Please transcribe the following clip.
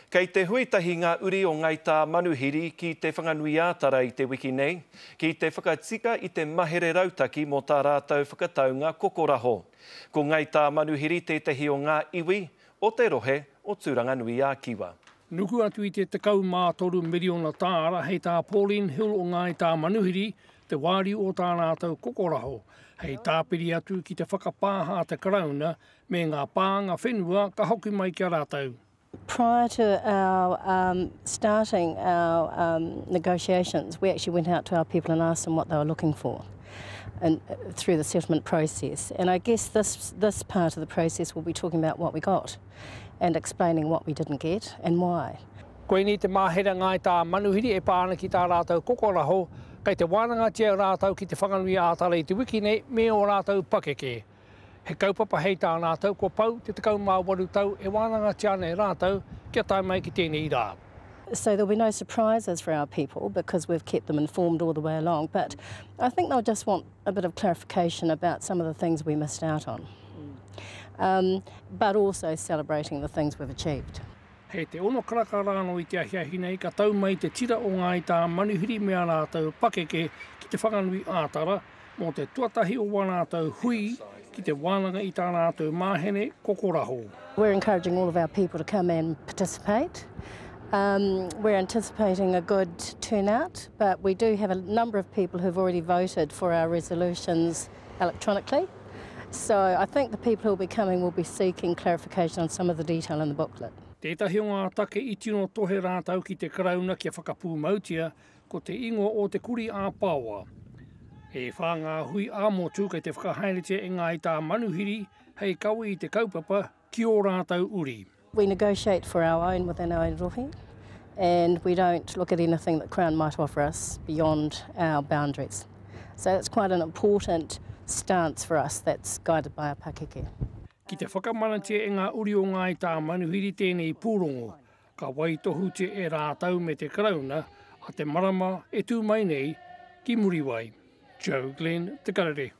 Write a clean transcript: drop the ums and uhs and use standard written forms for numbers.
Kei te huitahi ngā uri o Ngaita Manuhiri ki te whanganui ātara i te wiki nei, ki te whakatika i te mahere rautaki mō tā rātou whakataunga kokoraho. Ko Ngaita Manuhiri tētahi o ngā iwi o te rohe o Tūranganui a Kiwa. Nuku atu i te 13 miliona tāra hei tā Pauline Hill o Ngaita Manuhiri, te wāri o tā rātou kokoraho. Hei tāpiri atu ki te whakapāha te karauna me ngā pānga whenua ka hoki mai kia rātou. Prior to our starting our negotiations, we actually went out to our people and asked them what they were looking for and through the settlement process. And I guess this part of the process will be talking about what we got and explaining what we didn't get and why. Koe ni te mahera Ngaita Manuhiri e pāna ki tā rātou kokoraho, kei te wānanga tia rātou ki te whanganui ātara i te wiki nei me o rātou pakeke. He kaupapa hei tā rātou, ko pau te 18 tau e wānanga tia nei rātou kia tai mai ki tēnei rā. So there'll be no surprises for our people because we've kept them informed all the way along. But I think they'll just want a bit of clarification about some of the things we missed out on. But also celebrating the things we've achieved. Hei te ono karakarano i te ahiahi nei ka tau mai te tira o Ngaita Manuhiri mea rātou pakeke ki te whanganui ātara mō te tuatahi o wānātou hui ki te wānanga i tā rātou māhene kokoraho. We're encouraging all of our people to come and participate. We're anticipating a good turnout, but we do have a number of people who've already voted for our resolutions electronically. So I think the people who will be coming will be seeking clarification on some of the detail in the booklet. Tētahi o ngā take i tino tohe rātau ki te karauna kia whakapū mautia ko te ingo o te kuri a Pāua. E whāngā hui āmotu kei te whakahaerete e Ngaita Manuhiri hei kaui i te kaupapa ki o rātau uri. We negotiate for our own within our own rohi, and we don't look at anything that Crown might offer us beyond our boundaries. So it's quite an important stance for us that's guided by our pakeke. Ki te whakamanatia e ngā uri o Ngaita Manuhiri tēnei pūrongo, ka waitohu te e rātau me te karauna, a te marama e tū mai nei ki Muriwai. Joe Glenn, Te Karere.